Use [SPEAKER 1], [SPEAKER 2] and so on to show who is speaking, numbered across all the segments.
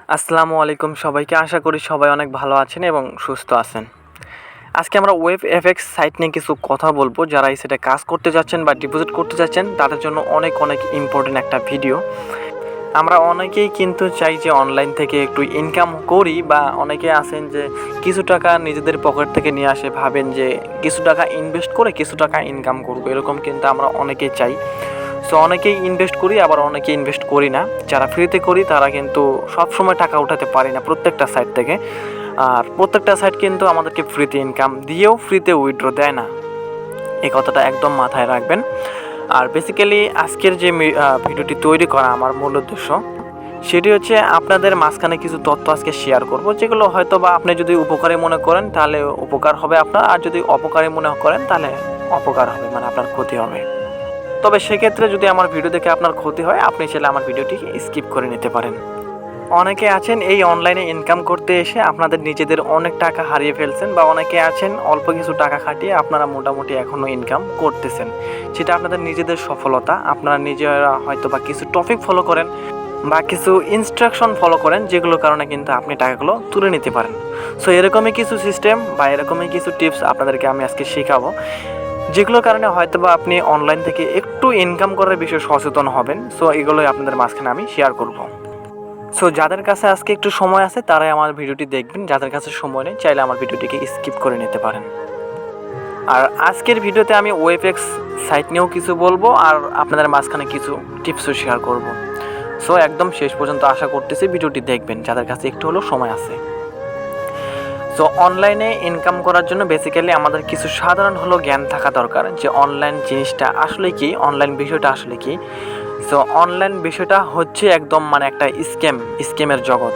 [SPEAKER 1] আসসালামু আলাইকুম সবাইকে। আশা করি সবাই অনেক ভালো আছেন এবং সুস্থ আছেন। আজকে আমরা ওয়েব এফএক্স সাইট নিয়ে কিছু কথা বলবো। যারা এই সাইটে কাজ করতে যাচ্ছেন বা ডিপোজিট করতে যাচ্ছেন তাদের জন্য অনেক ইম্পর্টেন্ট একটা ভিডিও। আমরা অনেকেই কিন্তু চাই যে অনলাইন থেকে একটু ইনকাম করি, বা অনেকে আছেন যে কিছু টাকা নিজেদের পকেট থেকে নিয়ে আসে, ভাবেন যে কিছু টাকা ইনভেস্ট করে কিছু টাকা ইনকাম করবো, এরকম কিন্তু আমরা অনেকেই চাই। সো অনেকেই ইনভেস্ট করি, আবার অনেকে ইনভেস্ট করি না। যারা ফ্রিতে করি তারা কিন্তু সবসময় টাকা উঠাতে পারি না প্রত্যেকটা সাইট থেকে। আর প্রত্যেকটা সাইট কিন্তু আমাদেরকে ফ্রিতে ইনকাম দিয়েও ফ্রিতে উইথড্র দেয় না, এই কথাটা একদম মাথায় রাখবেন। আর বেসিক্যালি আজকের যে ভিডিওটি তৈরি করা আমার মূল উদ্দেশ্য, সেটি হচ্ছে আপনাদের মাঝখানে কিছু তথ্য আজকে শেয়ার করব, যেগুলো হয়তো বা আপনি যদি উপকারী মনে করেন তাহলে উপকার হবে আপনার, আর যদি অপকারী মনে করেন তাহলে অপকার হবে, মানে আপনার ক্ষতি হবে। তবে সেক্ষেত্রে যদি আমার ভিডিও দেখে আপনার ক্ষতি হয়, আপনি চাইলে আমার ভিডিওটি স্কিপ করে নিতে পারেন। অনেকে আছেন এই অনলাইনে ইনকাম করতে এসে আপনাদের নিজেদের অনেক টাকা হারিয়ে ফেলছেন, বা অনেকে আছেন অল্প কিছু টাকা খাটিয়ে আপনারা মোটামুটি এখনও ইনকাম করতেছেন। সেটা আপনাদের নিজেদের সফলতা। আপনারা নিজেরা হয়তো বা কিছু টপিক ফলো করেন বা কিছু ইনস্ট্রাকশন ফলো করেন, যেগুলোর কারণে কিন্তু আপনি টাকাগুলো তুলে নিতে পারেন। সো এরকমই কিছু সিস্টেম বা এরকমই কিছু টিপস আপনাদেরকে আমি আজকে শেখাবো, যেগুলোর কারণে হয়তো বা আপনি অনলাইন থেকে একটু ইনকাম করার বিষয়ে সচেতন হবেন। সো এগুলোই আপনাদের মাঝখানে আমি শেয়ার করব। সো যাদের কাছে আজকে একটু সময় আছে তারাই আমার ভিডিওটি দেখবেন, যাদের কাছে সময় নেই চাইলে আমার ভিডিওটিকে স্কিপ করে নিতে পারেন। আর আজকের ভিডিওতে আমি ওয়েবএক্স সাইট নিয়েও কিছু বলবো, আর আপনাদের মাঝখানে কিছু টিপসও শেয়ার করব। সো একদম শেষ পর্যন্ত আশা করতেছি ভিডিওটি দেখবেন, যাদের কাছে একটু হলেও সময় আছে। সো অনলাইনে ইনকাম করার জন্য বেসিক্যালি আমাদের কিছু সাধারণ জ্ঞান থাকা দরকার, যে অনলাইন জিনিসটা আসলে কি, অনলাইন বিষয়টা আসলে কি। সো অনলাইন বিষয়টা হচ্ছে একদম একটা স্ক্যামের জগৎ।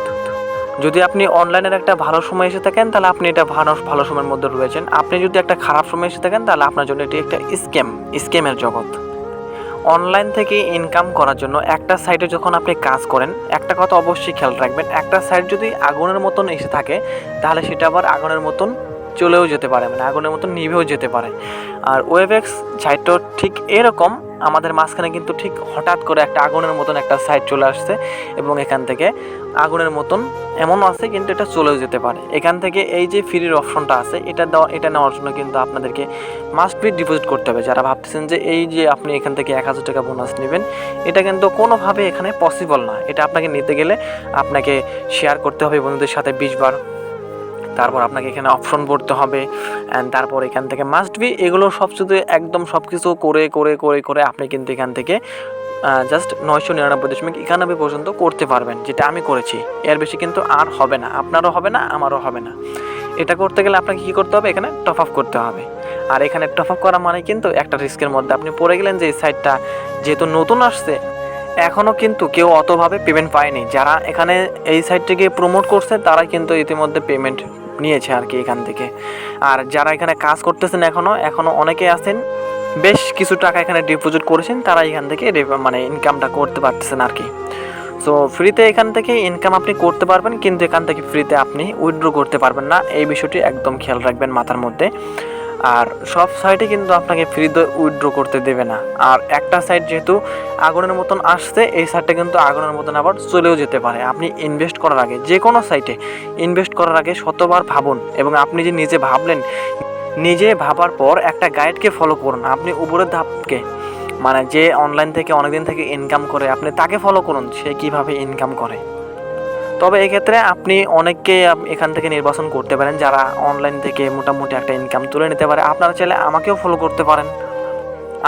[SPEAKER 1] যদি আপনি অনলাইনের একটা ভালো সময় এসে থাকেন তাহলে আপনি এটা ভালো সময়ের মধ্যে রয়েছেন। আপনি যদি একটা খারাপ সময় এসে থাকেন তাহলে আপনার জন্য এটি একটা স্ক্যামের জগৎ। অনলাইন থেকে ইনকাম করার জন্য একটা সাইটে যখন আপনি কাজ করেন, একটা কথা অবশ্যই খেয়াল রাখবেন, একটা সাইট যদি আগুনের মতন এসে থাকে তাহলে সেটা আবার আগুনের মতন চলেও যেতে পারে, আগুনের মতন নিভেও যেতে পারে। আর ওয়েবএক্স সাইটটা ঠিক এরকম, আমাদের মাঝখানে কিন্তু ঠিক হঠাৎ করে একটা আগুনের মতন একটা সাইট চলে আসছে, এবং এখান থেকে আগুনের মতন এমনও আছে কিন্তু এটা চলেও যেতে পারে। এখান থেকে এই যে ফ্রির অপশনটা আছে, এটা নেওয়ার জন্য কিন্তু আপনাদেরকে মাস্ট বি ডিপোজিট করতে হবে। যারা ভাবতেছেন যে এই যে আপনি এখান থেকে 1000 টাকা বোনাস নেবেন, এটা কিন্তু কোনোভাবে এখানে পসিবল না। এটা আপনাকে নিতে গেলে আপনাকে শেয়ার করতে হবে বন্ধুদের সাথে 20 বার, তারপর আপনাকে এখানে অপশন ভরতে হবে, অ্যান্ড তারপর এখান থেকে মাস্ট বি এগুলো একদম সব কিছু করে করে করে করে আপনি কিন্তু এখান থেকে জাস্ট 999.91 পর্যন্ত করতে পারবেন, যেটা আমি করেছি। এর বেশি কিন্তু আর হবে না, আপনারও হবে না, আমারও হবে না। এটা করতে গেলে আপনাকে কী করতে হবে, এখানে টপ আপ করতে হবে। আর এখানে টপ আপ করা মানে কিন্তু একটা রিস্কের মধ্যে আপনি পড়ে গেলেন, যে এই সাইটটা যেহেতু নতুন আসছে, এখনও কিন্তু কেউ অতভাবে পেমেন্ট পায়নি। যারা এখানে এই সাইটটিকে প্রমোট করছে তারাই কিন্তু ইতিমধ্যে পেমেন্ট নিয়েছে আর কি এখান থেকে। আর যারা এখানে কাজ করতেছেন এখনও অনেকে আছেন, বেশ কিছু টাকা এখানে ডিপোজিট করেছেন, তারা এখান থেকে ইনকামটা করতে পারতেছেন আর কি। সো ফ্রিতে এখান থেকে ইনকাম আপনি করতে পারবেন, কিন্তু এখান থেকে ফ্রিতে আপনি উইথড্র করতে পারবেন না, এই বিষয়টি একদম খেয়াল রাখবেন মাথার মধ্যে। আর সব সাইটে কিন্তু আপনাকে ফ্রিতে উইথড্র করতে দেবে না। আর একটা সাইট যেহেতু আগুনের মতন আসছে, এই সাইটটা কিন্তু আগুনের মতন আবার চলেও যেতে পারে। আপনি ইনভেস্ট করার আগে, যে কোনো সাইটে ইনভেস্ট করার আগে শতবার ভাবুন, এবং আপনি যে নিজে ভাবলেন, নিজে ভাবার পর একটা গাইডকে ফলো করুন। আপনি উপরের ধাপকে, যে অনলাইন থেকে অনেকদিন থেকে ইনকাম করে, আপনি তাকে ফলো করুন, সে কীভাবে ইনকাম করে। তবে এক্ষেত্রে আপনি অনেককে এখান থেকে নির্বাচন করতে পারেন যারা অনলাইন থেকে মোটামুটি একটা ইনকাম তুলে নিতে পারে। আপনারা চাইলে আমাকেও ফলো করতে পারেন,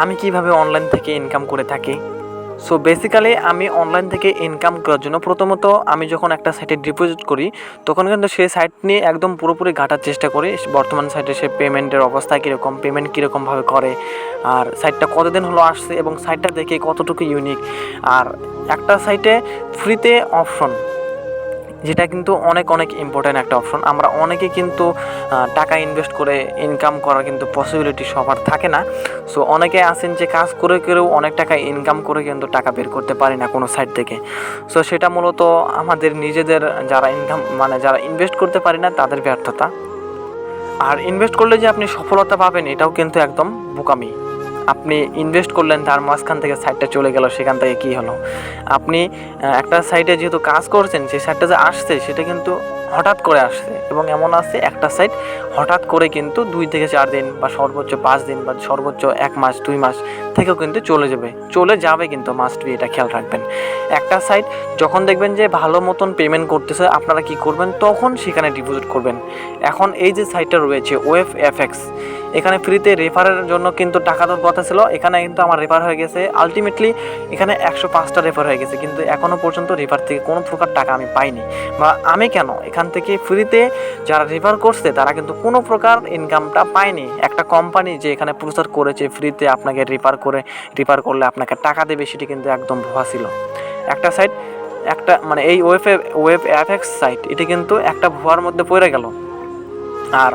[SPEAKER 1] আমি কিভাবে অনলাইন থেকে ইনকাম করে থাকি। সো বেসিক্যালি আমি অনলাইন থেকে ইনকাম করার জন্য প্রথমত আমি যখন একটা সাইটে ডিপোজিট করি, তখন কিন্তু সেই সাইট নিয়ে একদম পুরোপুরি ঘাটার চেষ্টা করি। বর্তমান সাইটে সে পেমেন্টের অবস্থা কীরকম, পেমেন্ট কীরকমভাবে করে, আর সাইটটা কতদিন হলো আসছে, এবং সাইটটা দেখে কতটুকু ইউনিক। আর একটা সাইটে ফ্রিতে অপশন, যেটা কিন্তু অনেক ইম্পর্ট্যান্ট একটা অপশন। আমরা অনেকে কিন্তু টাকা ইনভেস্ট করে ইনকাম করার কিন্তু পসিবিলিটি সবার থাকে না। সো অনেকে আছেন যে কাজ করে করেও অনেক টাকা ইনকাম করে কিন্তু টাকা বের করতে পারি না কোনো সাইট থেকে। সো সেটা মূলত আমাদের নিজেদের, যারা ইনকাম যারা ইনভেস্ট করতে পারি না তাদের ব্যর্থতা। আর ইনভেস্ট করলে যে আপনি সফলতা পাবেন এটাও কিন্তু একদম বোকামি। আপনি ইনভেস্ট করলেন, তার মাঝখান থেকে সাইটটা চলে গেল, সেখান থেকে কী হলো? আপনি একটা সাইটে যেহেতু কাজ করছেন, সেই সাইটটা যে আসছে সেটা কিন্তু হঠাৎ করে আসছে, এবং এমন আছে একটা সাইট হঠাৎ করে কিন্তু 2 থেকে 4 দিন বা সর্বোচ্চ 5 দিন বা সর্বোচ্চ 1 মাস 2 মাস থেকেও কিন্তু চলে যাবে কিন্তু মাস্ট বি, এটা খেয়াল রাখবেন। একটা সাইট যখন দেখবেন যে ভালো মতন পেমেন্ট করতেছে, আপনারা কি করবেন? তখন সেখানে ডিপোজিট করবেন। এখন এই যে সাইটটা রয়েছে ওয়েভ এফএক্স, এখানে ফ্রিতে রেফারের জন্য কিন্তু টাকা দেওয়ার কথা ছিল, এখানে কিন্তু আমার রেফার হয়ে গেছে। আলটিমেটলি এখানে 105টা রেফার হয়ে গেছে, কিন্তু এখনও পর্যন্ত রেফার থেকে কোনো প্রকার টাকা আমি পাইনি। বা আমি কেন, এখান থেকে ফ্রিতে যারা রেফার করছে তারা কিন্তু কোনো প্রকার ইনকামটা পায়নি। একটা কোম্পানি যে এখানে প্রচার করেছে ফ্রিতে আপনাকে রেফার করলে আপনাকে টাকা দেবে, সেটি কিন্তু একদম ভুয়া ছিল। একটা সাইট, একটা মানে এই ওয়েব এফএক্স সাইট, এটি কিন্তু একটা ভুয়ার মধ্যে পড়ে গেল। আর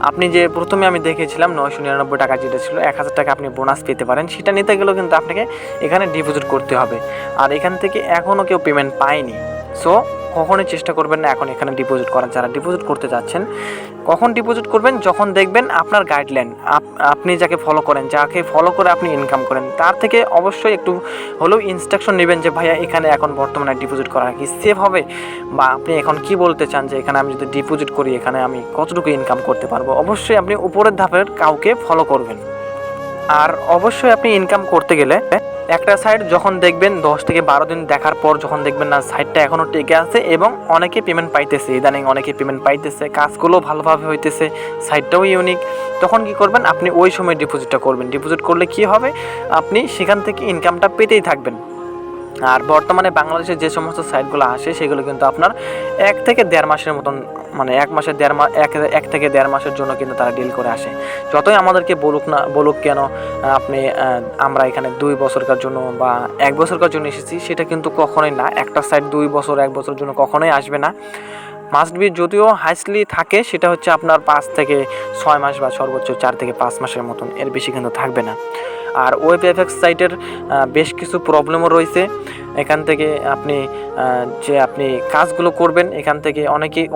[SPEAKER 1] আপনি যে প্রথমে আমি দেখেছিলাম 999 টাকা যেটা ছিল, 1000 টাকা আপনি বোনাস পেতে পারেন, সেটা নিতে গেলেও কিন্তু আপনাকে এখানে ডিপোজিট করতে হবে। আর এখান থেকে এখনও কেউ পেমেন্ট পায়নি। সো কখনোই চেষ্টা করবেন না এখন এখানে ডিপোজিট করার। যারা ডিপোজিট করতে যাচ্ছেন, কখন ডিপোজিট করবেন? যখন দেখবেন আপনার গাইডলাইন, আপনি যাকে ফলো করে আপনি ইনকাম করেন, তার থেকে অবশ্যই একটু হলেও ইনস্ট্রাকশন নেবেন যে ভাইয়া এখানে এখন বর্তমানে ডিপোজিট করা কি সেফ হবে, বা আপনি এখন কি বলতে চান যে এখানে আমি যদি ডিপোজিট করি এখানে আমি কতটুকু ইনকাম করতে পারবো। অবশ্যই আপনি উপরের ধাপের কাউকে ফলো করবেন। আর অবশ্যই আপনি ইনকাম করতে গেলে একটা সাইট যখন দেখবেন 10 থেকে 12 দিন দেখার পর যখন দেখবেন না সাইটটা এখনও টিকে আছে এবং অনেকে পেমেন্ট পাইতেছে, ইদানিং অনেকে পেমেন্ট পাইতেছে, কাজগুলো ভালোভাবে হইতেছে, সাইটটাও ইউনিক, তখন কি করবেন? আপনি ওই সময় ডিপোজিটটা করবেন। ডিপোজিট করলে কি হবে? আপনি সেখান থেকে ইনকামটা পেতেই থাকবেন। আর বর্তমানে বাংলাদেশে যে সমস্ত সাইটগুলো আসে সেগুলো কিন্তু আপনার 1 থেকে 1.5 মাসের মতন, মানে 1 থেকে 1.5 মাসের জন্য কিন্তু তারা ডিল করে আসে। যতই আমাদেরকে বলুক কেন আপনি আমরা এখানে 2 বছরকার জন্য বা 1 বছরকার জন্য এসেছি, সেটা কিন্তু কখনোই না। একটা সাইট 2 বছর 1 বছরের জন্য কখনোই আসবে না। মাস্ট বি যদিও হাইস্টলি থাকে সেটা হচ্ছে আপনার 5 থেকে 6 মাস বা সর্বোচ্চ 4 থেকে 5 মাসের মতন, এর বেশি কিন্তু থাকবে না। আর ওয়েব এফএক্স সাইটের বেশ কিছু প্রবলেমও রয়েছে। এখান থেকে আপনি কাজগুলো করবেন, এখান থেকে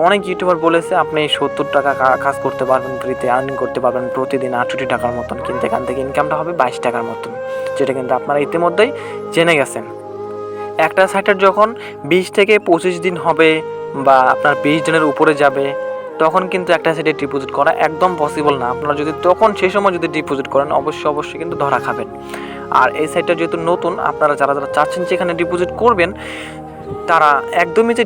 [SPEAKER 1] অনেক ইউটিউবার বলেছে আপনি 70 টাকা কাজ করতে পারবেন, ফ্রিতে আর্নিং করতে পারবেন প্রতিদিন 68 টাকার মতন, কিন্তু এখান থেকে ইনকামটা হবে 22 টাকার মতন, যেটা কিন্তু আপনারা ইতিমধ্যেই জেনে গেছেন। একটা সাইটের যখন 20 থেকে 25 দিন হবে বা আপনার 20 দিনের উপরে যাবে, তখন কিন্তু একটা সাইটে ডিপোজিট করা একদম পসিবল না। আপনারা যদি তখন সেই সময় যদি ডিপোজিট করেন অবশ্যই কিন্তু ধরা খাবেন। আর এই সাইটটা যেহেতু নতুন, আপনারা যারা চাচ্ছেন যে এখানে ডিপোজিট করবেন, তারা একদমই যে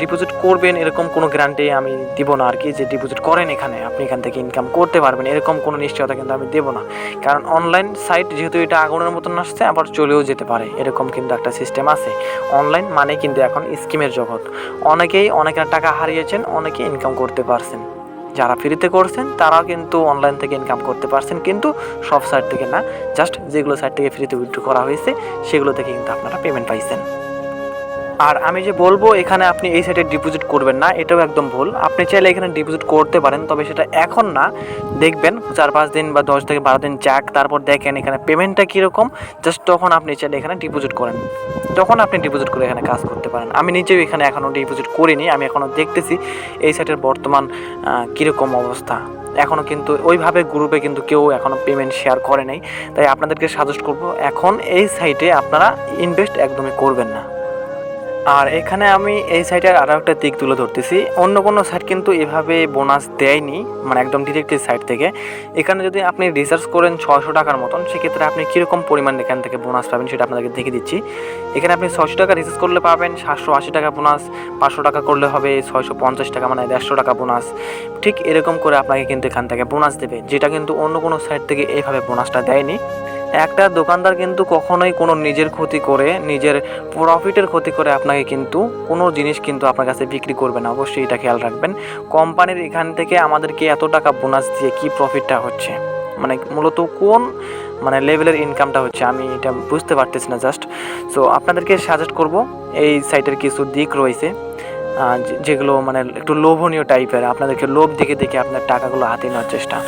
[SPEAKER 1] ডিপোজিট করবেন এরকম কোনো গ্যারান্টি আমি দিব না আর কি, যে ডিপোজিট করেন এখানে আপনি এখান থেকে ইনকাম করতে পারবেন, এরকম কোনো নিশ্চয়তা কিন্তু আমি দেবো না। কারণ অনলাইন সাইট যেহেতু এটা আগুনের মতন আসছে, আবার চলেও যেতে পারে, এরকম কিন্তু একটা সিস্টেম আছে। অনলাইন মানে কিন্তু এখন স্কিমের জগৎ। অনেকের টাকা হারিয়েছেন, অনেকে ইনকাম করতে পারছেন। যারা ফ্রিতে করছেন তারাও কিন্তু অনলাইন থেকে ইনকাম করতে পারছেন, কিন্তু সব সাইট থেকে না, জাস্ট যেগুলো সাইট থেকে ফ্রিতে উইথড্র করা হয়েছে সেগুলো থেকে কিন্তু আপনারা পেমেন্ট পাইছেন। আর আমি যে বলবো এখানে আপনি এই সাইটে ডিপোজিট করবেন না, এটাও একদম ভুল। আপনি চাইলে এখানে ডিপোজিট করতে পারেন, তবে সেটা এখন না, দেখবেন 4-5 দিন বা 10 থেকে 12 দিন যাক, তারপর দেখেন এখানে পেমেন্টটা কীরকম, জাস্ট তখন আপনি চাইলে এখানে ডিপোজিট করেন, তখন আপনি ডিপোজিট করে এখানে কাজ করতে পারেন। আমি নিজেও এখানে এখনও ডিপোজিট করিনি, আমি এখনও দেখতেছি এই সাইটের বর্তমান কীরকম অবস্থা। এখনও কিন্তু ওইভাবে গ্রুপে কিন্তু কেউ এখনও পেমেন্ট শেয়ার করে নাই, তাই আপনাদেরকে সাজেস্ট করব এখন এই সাইটে আপনারা ইনভেস্ট একদমই করবেন না। আর এখানে আমি এই সাইটের আরও একটা দিক তুলে ধরতেছি, অন্য কোনো সাইট কিন্তু এভাবে বোনাস দেয়নি, মানে একদম ডিরেক্ট এই সাইট থেকে। এখানে যদি আপনি রিসার্চ করেন 600 টাকার মতন, সেক্ষেত্রে আপনি কীরকম পরিমাণ এখান থেকে বোনাস পাবেন সেটা আপনাদেরকে দেখে দিচ্ছি। এখানে আপনি 600 টাকা রিসার্চ করলে পাবেন 780 টাকা বোনাস, 500 টাকা করলে হবে 650 টাকা, মানে 150 টাকা বোনাস। ঠিক এরকম করে আপনাকে কিন্তু এখান থেকে বোনাস দেবে, যেটা কিন্তু অন্য কোনো সাইট থেকে এইভাবে বোনাসটা দেয়নি। একটা দোকানদার কিন্তু কখনোই কোনো নিজের ক্ষতি করে, নিজের প্রফিটের ক্ষতি করে আপনাকে কিন্তু কোনো জিনিস কিন্তু আপনার কাছে বিক্রি করবে না, অবশ্যই এটা খেয়াল রাখবেন। কোম্পানির এখান থেকে আমাদেরকে এত টাকা বোনাস দিয়ে কী প্রফিটটা হচ্ছে, মানে মূলত কোন লেভেলের ইনকামটা হচ্ছে, আমি এটা বুঝতে পারতেছি না জাস্ট। সো আপনাদেরকে সাজেস্ট করব, এই সাইটের কিছু দিক রয়েছে যেগুলো একটু লোভনীয় টাইপের, আপনাদেরকে লোভ দেখে আপনার টাকাগুলো হাতে নেওয়ার চেষ্টা।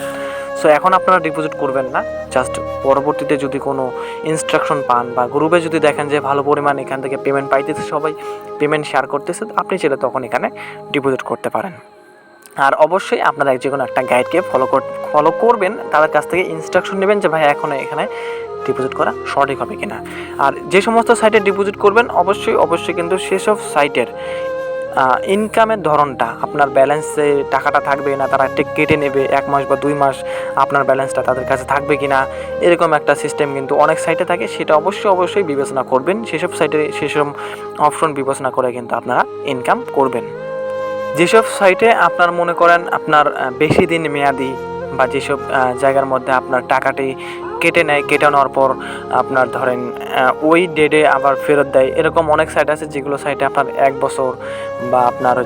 [SPEAKER 1] সো এখন আপনারা ডিপোজিট করবেন না, জাস্ট পরবর্তীতে যদি কোনো ইনস্ট্রাকশন পান বা গ্রুপে যদি দেখেন যে ভালো পরিমাণ এখান থেকে পেমেন্ট পাইতেছে, সবাই পেমেন্ট শেয়ার করতেছে, আপনি সেটা তখন এখানে ডিপোজিট করতে পারেন। আর অবশ্যই আপনারা যে কোনো একটা গাইডকে ফলো করবেন, তাদের কাছ থেকে ইনস্ট্রাকশন নেবেন যে ভাই এখন এখানে ডিপোজিট করা সঠিক হবে কিনা। আর যে সমস্ত সাইটে ডিপোজিট করবেন অবশ্যই কিন্তু সেসব সাইটের ইনকামের ধরনটা, আপনার ব্যালেন্সে টাকাটা থাকবে না তারা কেটে নেবে 1 মাস বা 2 মাস আপনার ব্যালেন্সটা তাদের কাছে থাকবে কি না, এরকম একটা সিস্টেম কিন্তু অনেক সাইটে থাকে। সেটা অবশ্যই বিবেচনা করবেন, সেসব সাইটে সেসব অপশন বিবেচনা করে কিন্তু আপনারা ইনকাম করবেন। যেসব সাইটে আপনার মনে করেন আপনার বেশি দিন মেয়াদি বা যেসব জায়গার মধ্যে আপনার টাকাটি কেটে নেয়, কেটে নেওয়ার পর আপনার ধরেন ওই ডেটে আবার ফেরত দেয়, এরকম অনেক সাইট আছে যেগুলো সাইটে আপনার 1 বছর বা আপনার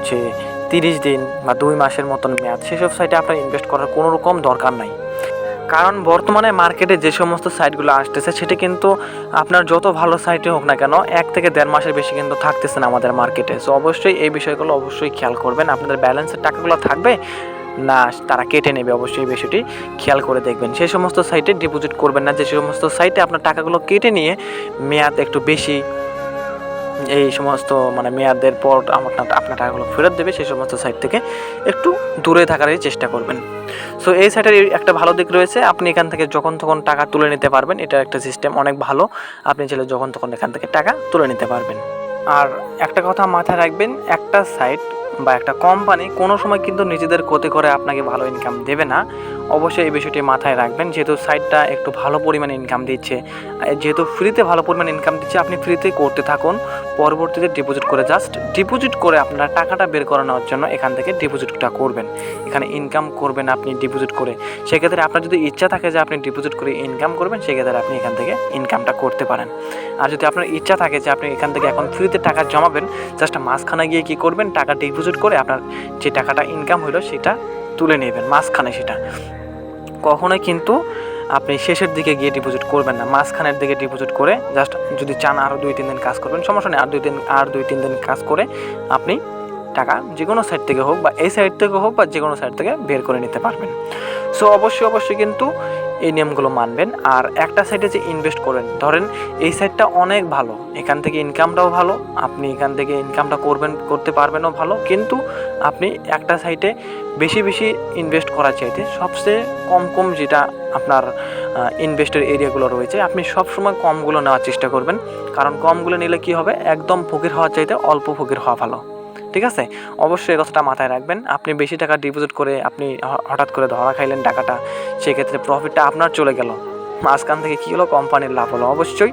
[SPEAKER 1] 30 দিন বা 2 মাসের মতন মেয়াদ, সেসব সাইটে আপনার ইনভেস্ট করার কোনো রকম দরকার নাই। কারণ বর্তমানে মার্কেটে যে সমস্ত সাইটগুলো আসতেছে সেটা কিন্তু আপনার যত ভালো সাইটে হোক না কেন 1 থেকে 1.5 মাসের বেশি কিন্তু থাকতেছে না আমাদের মার্কেটে। সো অবশ্যই এই বিষয়গুলো খেয়াল করবেন, আপনাদের ব্যালেন্সের টাকাগুলো থাকবে না তারা কেটে নেবে, অবশ্যই এই বিষয়টি খেয়াল করে দেখবেন। সেই সমস্ত সাইটে ডিপোজিট করবেন না যে সমস্ত সাইটে আপনার টাকাগুলো কেটে নিয়ে মেয়াদ একটু বেশি, এই সমস্ত মেয়াদের পর আপনার টাকাগুলো ফেরত দেবে, সেই সমস্ত সাইট থেকে একটু দূরে থাকারই চেষ্টা করবেন। সো এই সাইটের একটা ভালো দিক রয়েছে, আপনি এখান থেকে যখন তখন টাকা তুলে নিতে পারবেন, এটা একটা সিস্টেম অনেক ভালো, আপনি চাইলে যখন তখন এখান থেকে টাকা তুলে নিতে পারবেন। আর একটা কথা মাথায় রাখবেন, একটা সাইট বা একটা কোম্পানি কোনো সময় কিন্তু নিজেদের ক্ষতি করে আপনাকে ভালো ইনকাম দেবে না, অবশ্যই এই বিষয়টি মাথায় রাখবেন। যেহেতু সাইটটা একটু ভালো পরিমাণে ইনকাম দিচ্ছে, যেহেতু ফ্রিতে ভালো পরিমাণে ইনকাম দিচ্ছে, আপনি ফ্রিতে করতে থাকুন, পরবর্তীতে ডিপোজিট করে আপনার টাকাটা বের করে নেওয়ার জন্য এখান থেকে ডিপোজিটটা করবেন, এখানে ইনকাম করবেন আপনি ডিপোজিট করে। সেক্ষেত্রে আপনার যদি ইচ্ছা থাকে যে আপনি ডিপোজিট করে ইনকাম করবেন, সেক্ষেত্রে আপনি এখান থেকে ইনকামটা করতে পারেন। আর যদি আপনার ইচ্ছা থাকে যে আপনি এখান থেকে এখন ফ্রিতে টাকা জমাবেন, জাস্ট মাঝখানে গিয়ে কী করবেন, টাকা ডিপোজিট করে আপনার যে টাকাটা ইনকাম হলো সেটা তুলে নেবেন মাঝখানে। সেটা কখনোই কিন্তু আপনি শেষের দিকে গিয়ে ডিপোজিট করবেন না, মাঝখানের দিকে ডিপোজিট করে জাস্ট যদি চান আরও 2-3 দিন কাজ করবেন, সমস্যা নেই, আর 2-3 দিন কাজ করে আপনি টাকা যে কোনো সাইট থেকে হোক বা এই সাইট থেকে হোক বা যে কোনো সাইট থেকে বের করে নিতে পারবেন। সো অবশ্যই কিন্তু এই নিয়মগুলো মানবেন। আর একটা সাইটে যে ইনভেস্ট করেন, ধরেন এই সাইটটা অনেক ভালো, এখান থেকে ইনকামটাও ভালো, আপনি এখান থেকে ইনকামটা করতে পারবেনও ভালো, কিন্তু আপনি একটা সাইটে বেশি ইনভেস্ট করার চাইতে সবচেয়ে কম যেটা আপনার ইনভেস্টের এরিয়াগুলো রয়েছে, আপনি সবসময় কমগুলো নেওয়ার চেষ্টা করবেন। কারণ কমগুলো নিলে কি হবে, একদম ফকির হওয়ার চাইতে অল্প ফকির হওয়া ভালো, ঠিক আছে? অবশ্যই এই কথাটা মাথায় রাখবেন। আপনি বেশি টাকা ডিপোজিট করে আপনি হঠাৎ করে ধরা খাইলেন টাকাটা, সেক্ষেত্রে প্রফিটটা আপনার চলে গেল, মাঝখান থেকে কী হলো, কোম্পানির লাভ হলো। অবশ্যই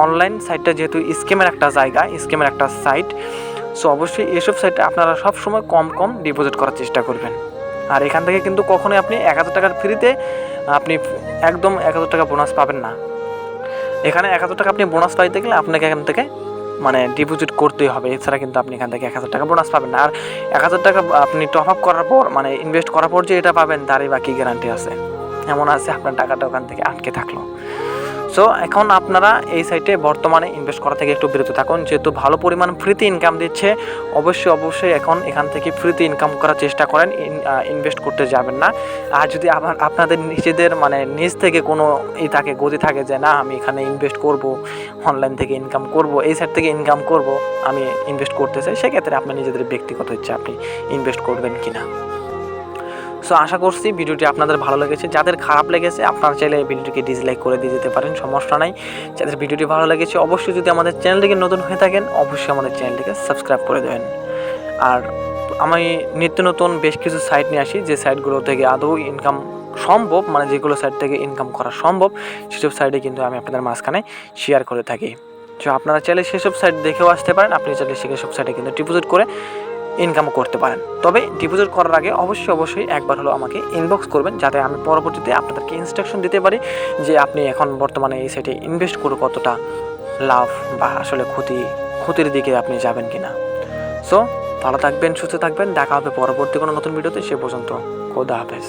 [SPEAKER 1] অনলাইন সাইটটা যেহেতু স্ক্যামের একটা জায়গা, স্ক্যামের একটা সাইট, সো অবশ্যই এসব সাইটে আপনারা সবসময় কম ডিপোজিট করার চেষ্টা করবেন। আর এখান থেকে কিন্তু কখনোই আপনি 1000 টাকার ফ্রিতে আপনি একদম 1000 টাকা বোনাস পাবেন না। এখানে 1000 টাকা আপনি বোনাস পাইতে গেলে আপনাকে এখান থেকে ডিপোজিট করতেই হবে, এছাড়া কিন্তু আপনি এখান থেকে 1000 টাকা বোনাস পাবেন না। আর 1000 টাকা আপনি টপ আপ করার পর ইনভেস্ট করার পর যে এটা পাবেন তারই বাকি গ্যারান্টি আছে, এমন আছে আপনার টাকাটা ওখান থেকে আটকে থাকলো। সো এখন আপনারা এই সাইটে বর্তমানে ইনভেস্ট করা থেকে একটু বিরত থাকুন, যেহেতু ভালো পরিমাণ ফ্রিতে ইনকাম দিচ্ছে। অবশ্যই এখন এখান থেকে ফ্রিতে ইনকাম করার চেষ্টা করেন, ইনভেস্ট করতে যাবেন না। আর যদি আপনাদের নিজেদের নিজ থেকে কোনো গতি থাকে যে না আমি এখানে ইনভেস্ট করব, অনলাইন থেকে ইনকাম করব, এই সাইট থেকে ইনকাম করব, আমি ইনভেস্ট করতে চাই, সেক্ষেত্রে আপনার নিজেদের ব্যক্তিগত ইচ্ছা আপনি ইনভেস্ট করবেন কিনা। সো আশা করছি ভিডিওটি আপনাদের ভালো লেগেছে। যাদের খারাপ লেগেছে আপনারা চাইলে এই ভিডিওটিকে ডিসলাইক করে দিয়ে যেতে পারেন, সমস্যা নাই। যাদের ভিডিওটি ভালো লেগেছে অবশ্যই যদি আমাদের চ্যানেলটিকে নতুন হয়ে থাকেন অবশ্যই আমাদের চ্যানেলটিকে সাবস্ক্রাইব করে দেবেন। আর আমি নিত্য নতুন বেশ কিছু সাইট নিয়ে আসি যে সাইটগুলো থেকে আদৌ ইনকাম সম্ভব, যেগুলো সাইট থেকে ইনকাম করা সম্ভব সেসব সাইটে কিন্তু আমি আপনাদের মাঝখানে শেয়ার করে থাকি। তো আপনারা চাইলে সেসব সাইট দেখেও আসতে পারেন, আপনি চাইলে সেসব সাইটে কিন্তু ডিপোজিট করে ইনকামও করতে পারেন। তবে ডিপোজিট করার আগে অবশ্যই একবার হলো আমাকে ইনবক্স করবেন, যাতে আমি পরবর্তীতে আপনাদেরকে ইনস্ট্রাকশন দিতে পারি যে আপনি এখন বর্তমানে এই সাইটে ইনভেস্ট করে কতটা লাভ বা আসলে ক্ষতির দিকে আপনি যাবেন কিনা। সো ভালো থাকবেন, সুস্থ থাকবেন, দেখা হবে পরবর্তী কোনো নতুন ভিডিওতে। সে পর্যন্ত খোদা হাফেজ।